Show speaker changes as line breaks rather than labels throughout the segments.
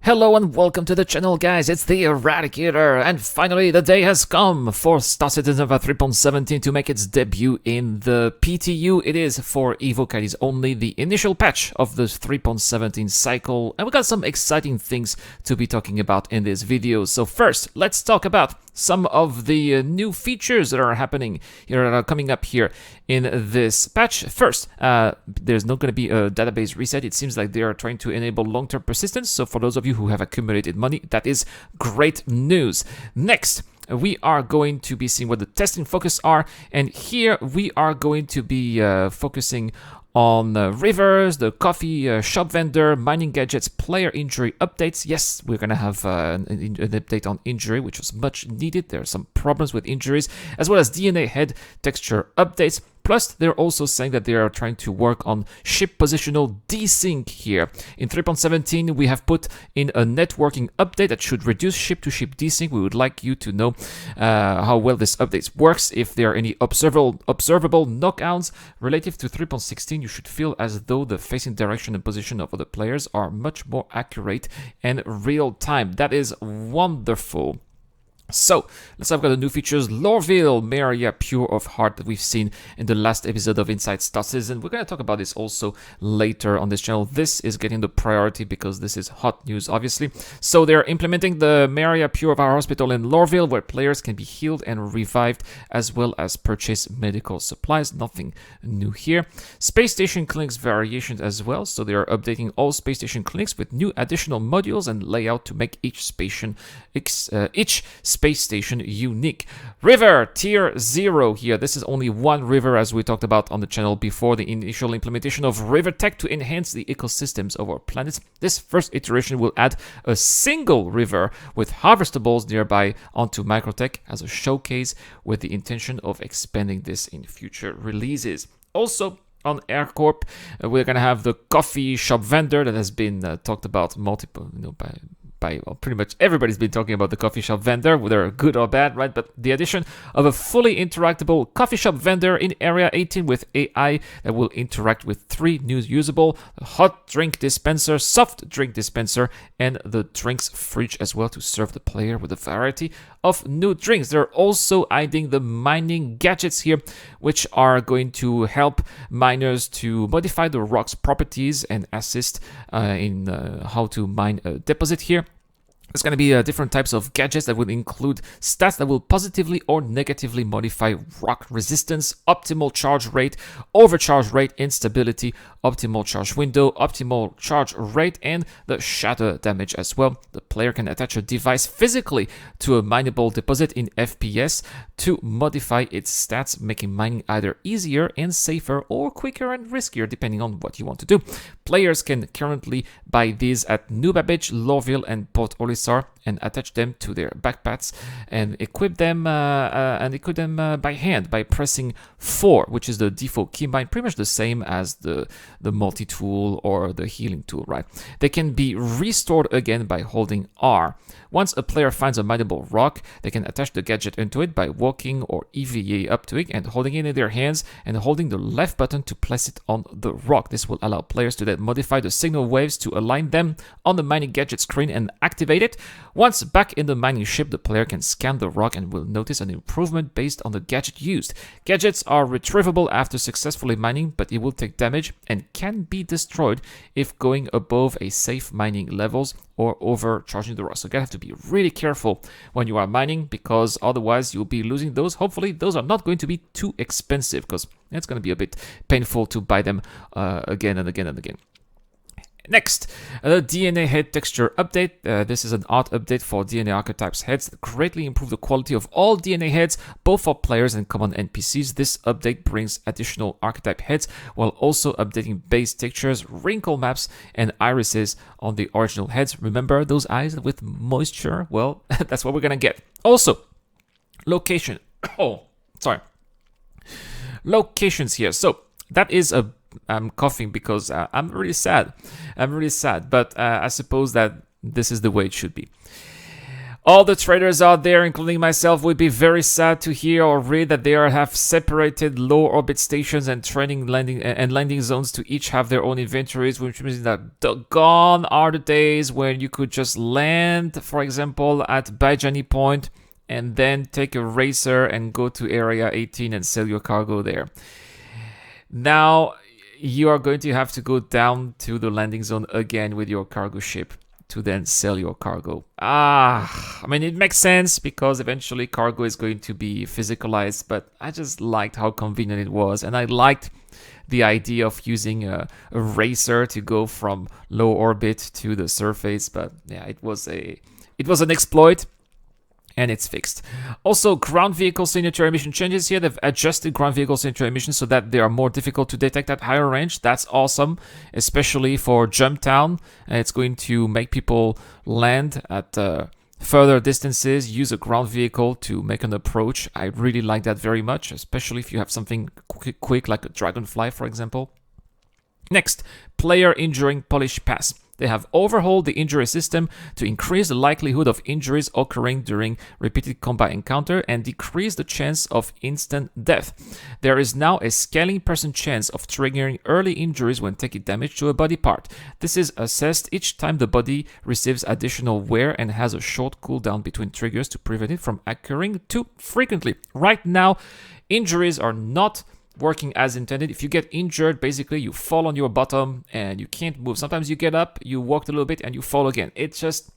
Hello and welcome to the channel, guys. It's the Eradicator, and finally the day has come for Star Citizen 3.17 to make its debut in the PTU. It is for Evocatis only, the initial patch of the 3.17 cycle, and we got some exciting things to be talking about in this video. So first, let's talk about some of the new features that are happening here, that are coming up here in this patch. First, there's not going to be a database reset. It seems like they are trying to enable long-term persistence. So for those of you who have accumulated money, that is great news. Next, we are going to be seeing what the testing focus are, and here we are going to be focusing on rivers, the coffee shop vendor, mining gadgets, player injury updates. Yes, we're going to have an update on injury, which was much needed. There are some problems with injuries, as well as DNA head texture updates. Plus, they're also saying that they are trying to work on ship positional desync here. In 3.17, we have put in a networking update that should reduce ship-to-ship desync. We would like you to know how well this update works. If there are any observable knockouts relative to 3.16, you should feel as though the facing direction and position of other players are much more accurate and real-time. That is wonderful. So, let's have got the new features. Lorville, Maria Pure of Heart, that we've seen in the last episode of Inside Star Citizen. We're going to talk about this also later on this channel. This is getting the priority because this is hot news, obviously. So they're implementing the Maria Pure of Our Hospital in Lorville, where players can be healed and revived, as well as purchase medical supplies. Nothing new here. Space Station Clinics variations as well. So they are updating all Space Station Clinics with new additional modules and layout to make each space station unique. River tier 0 here. This is only one river, as we talked about on the channel before, the initial implementation of river tech to enhance the ecosystems of our planet. This first iteration will add a single river with harvestables nearby onto Microtech as a showcase, with the intention of expanding this in future releases. Also, on AirCorp, we're going to have the coffee shop vendor that has been talked about multiple, pretty much everybody's been talking about the coffee shop vendor, whether good or bad, right? But the addition of a fully interactable coffee shop vendor in Area 18 with AI that will interact with 3 new usable: a hot drink dispenser, soft drink dispenser, and the drinks fridge as well, to serve the player with a variety of new drinks. They're also adding the mining gadgets here, which are going to help miners to modify the rock's properties and assist in how to mine a deposit here. There's going to be different types of gadgets that will include stats that will positively or negatively modify rock resistance, optimal charge rate, overcharge rate, instability, optimal charge window, optimal charge rate, and the shatter damage as well. The player can attach a device physically to a mineable deposit in FPS to modify its stats, making mining either easier and safer, or quicker and riskier, depending on what you want to do. Players can currently buy these at New Babbage, Lorville, and Port Olisar, and attach them to their backpacks and equip them by hand by pressing 4, which is the default keybind, pretty much the same as the multi-tool or the healing tool, right? They can be restored again by holding R. Once a player finds a mineable rock, they can attach the gadget into it by walking or EVA up to it and holding it in their hands and holding the left button to place it on the rock. This will allow players to then modify the signal waves to align them on the mining gadget screen and activate it. Once back in the mining ship, the player can scan the rock and will notice an improvement based on the gadget used. Gadgets are retrievable after successfully mining, but it will take damage and can be destroyed if going above a safe mining levels or overcharging the rock. So you have to be really careful when you are mining, because otherwise you'll be losing those. Hopefully those are not going to be too expensive, because it's going to be a bit painful to buy them again and again and again. Next, the DNA head texture update. This is an art update for DNA archetypes heads that greatly improve the quality of all DNA heads, both for players and common NPCs. This update brings additional archetype heads while also updating base textures, wrinkle maps, and irises on the original heads. Remember those eyes with moisture? Well, that's what we're gonna get. Also, location. Locations here. So that is a I'm coughing because I'm really sad. But I suppose that this is the way it should be. All the traders out there, including myself, would be very sad to hear or read that they have separated low orbit stations and landing zones to each have their own inventories, which means that gone are the days when you could just land, for example, at Bajani Point and then take a racer and go to Area 18 and sell your cargo there. Now, you are going to have to go down to the landing zone again with your cargo ship to then sell your cargo. I mean, it makes sense because eventually cargo is going to be physicalized, but I just liked how convenient it was, and I liked the idea of using a racer to go from low orbit to the surface. But yeah, it was an exploit, and it's fixed. Also, ground vehicle signature emission changes here. They've adjusted ground vehicle signature emissions so that they are more difficult to detect at higher range. That's awesome, especially for Jump Town. It's going to make people land at further distances, use a ground vehicle to make an approach. I really like that very much, especially if you have something quick like a Dragonfly, for example. Next, player injuring polish pass. They have overhauled the injury system to increase the likelihood of injuries occurring during repeated combat encounter and decrease the chance of instant death. There is now a scaling % chance of triggering early injuries when taking damage to a body part. This is assessed each time the body receives additional wear and has a short cooldown between triggers to prevent it from occurring too frequently. Right now, injuries are not working as intended. If you get injured, basically you fall on your bottom and you can't move. Sometimes you get up, you walk a little bit, and you fall again. It's just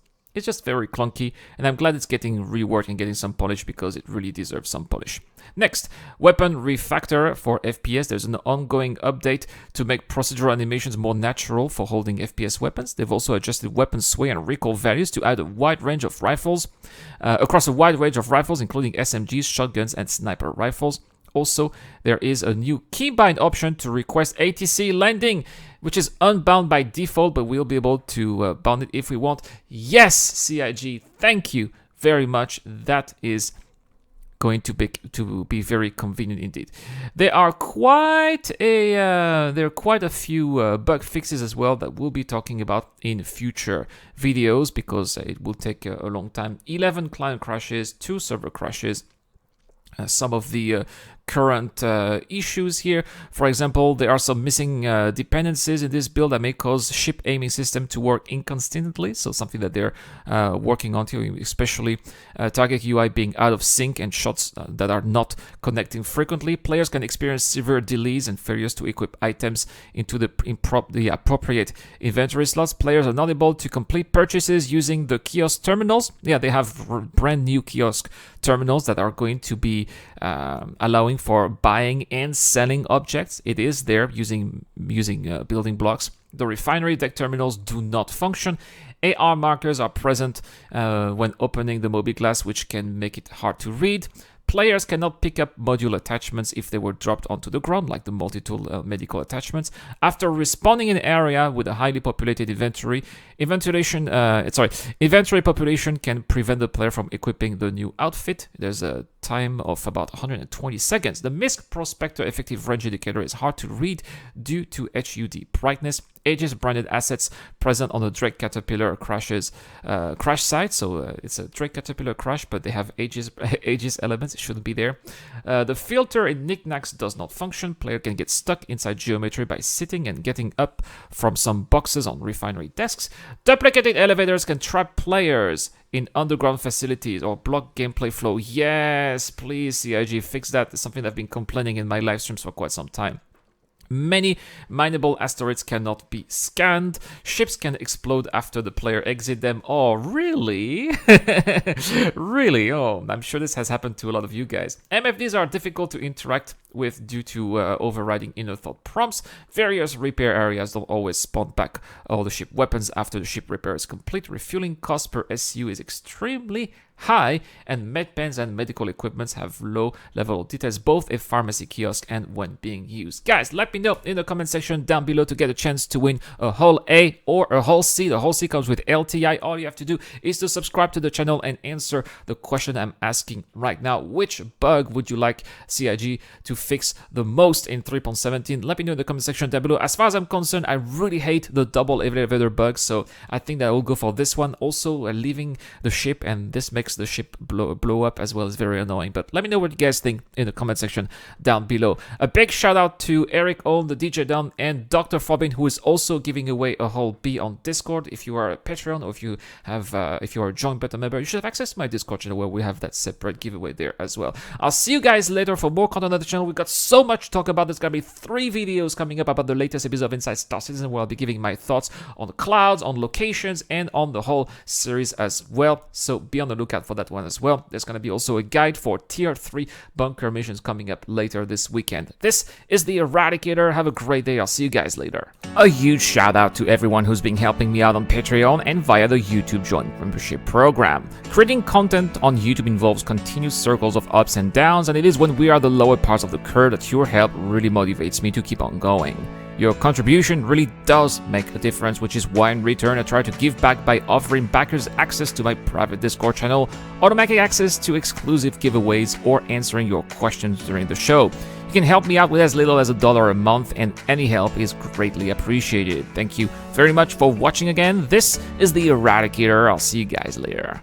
very clunky, and I'm glad it's getting reworked and getting some polish because it really deserves some polish. Next, weapon refactor for FPS. There's an ongoing update to make procedural animations more natural for holding FPS weapons. They've also adjusted weapon sway and recoil values to add a wide range of rifles, across a wide range of rifles, including SMGs, shotguns, and sniper rifles. Also, there is a new keybind option to request ATC landing, which is unbound by default, but we'll be able to bound it if we want. Yes, CIG, thank you very much. That is going to be very convenient indeed. There are quite a few bug fixes as well that we'll be talking about in future videos because it will take a long time. 11 client crashes, 2 server crashes. Some of the current issues here. For example, there are some missing dependencies in this build that may cause ship aiming system to work inconsistently. So something that they're working on here, especially target UI being out of sync and shots that are not connecting frequently. Players can experience severe delays and failures to equip items into the appropriate inventory slots. Players are not able to complete purchases using the kiosk terminals. Yeah, they have brand new kiosk terminals that are going to be allowing for buying and selling objects. It is there using building blocks. The refinery deck terminals do not function. AR markers are present when opening the Moby glass, which can make it hard to read. Players cannot pick up module attachments if they were dropped onto the ground, like the multi-tool medical attachments. After respawning in an area with a highly populated inventory population can prevent the player from equipping the new outfit. There's a time of about 120 seconds. The MISC Prospector effective range indicator is hard to read due to HUD brightness. Aegis branded assets present on the Drake Caterpillar crash site. So it's a Drake Caterpillar crash, but they have Aegis elements. It shouldn't be there. The filter in knickknacks does not function. Player can get stuck inside geometry by sitting and getting up from some boxes on refinery desks. Duplicated elevators can trap players in underground facilities or block gameplay flow. Yes, please, CIG, fix that. It's something I've been complaining in my live streams for quite some time. Many mineable asteroids cannot be scanned. Ships can explode after the player exits them. Oh, really? Really? Oh, I'm sure this has happened to a lot of you guys. MFDs are difficult to interact with due to overriding inner thought prompts. Various repair areas don't always spawn back all the ship weapons after the ship repair is complete. Refueling cost per SU is extremely high, and med pens and medical equipments have low level of details, both a pharmacy kiosk and when being used. Guys, let me know in the comment section down below to get a chance to win a whole A or a whole C. The whole C comes with LTI. All you have to do is to subscribe to the channel and answer the question I'm asking right now. Which bug would you like CIG to fix the most in 3.17? Let me know in the comment section down below. As far as I'm concerned, I really hate the double elevator bug, so I think that I will go for this one. Also, leaving the ship, and this makes the ship blow up as well, is very annoying. But let me know what you guys think in the comment section down below. A big shout out to Eric Owen, the DJ Down, and Dr. Fobin, who is also giving away a whole B on Discord. If you are a Patreon or if you are a joint beta member, you should have access to my Discord channel where we have that separate giveaway there as well. I'll see you guys later for more content on the channel. We've got so much to talk about. There's gonna be 3 videos coming up about the latest episode of Inside Star Citizen, where I'll be giving my thoughts on the clouds, on locations, and on the whole series as well. So be on the lookout for that one as well. There's gonna be also a guide for tier 3 bunker missions coming up later this weekend. This is the Eradicator. Have a great day. I'll see you guys later. A huge shout out to everyone who's been helping me out on Patreon and via the YouTube Joint Membership program. Creating content on YouTube involves continuous circles of ups and downs, and it is when we are the lower parts of the curve that your help really motivates me to keep on going. Your contribution really does make a difference, which is why in return I try to give back by offering backers access to my private Discord channel, automatic access to exclusive giveaways, or answering your questions during the show. You can help me out with as little as $1 a month, and any help is greatly appreciated. Thank you very much for watching again. This is the Eradicator. I'll see you guys later.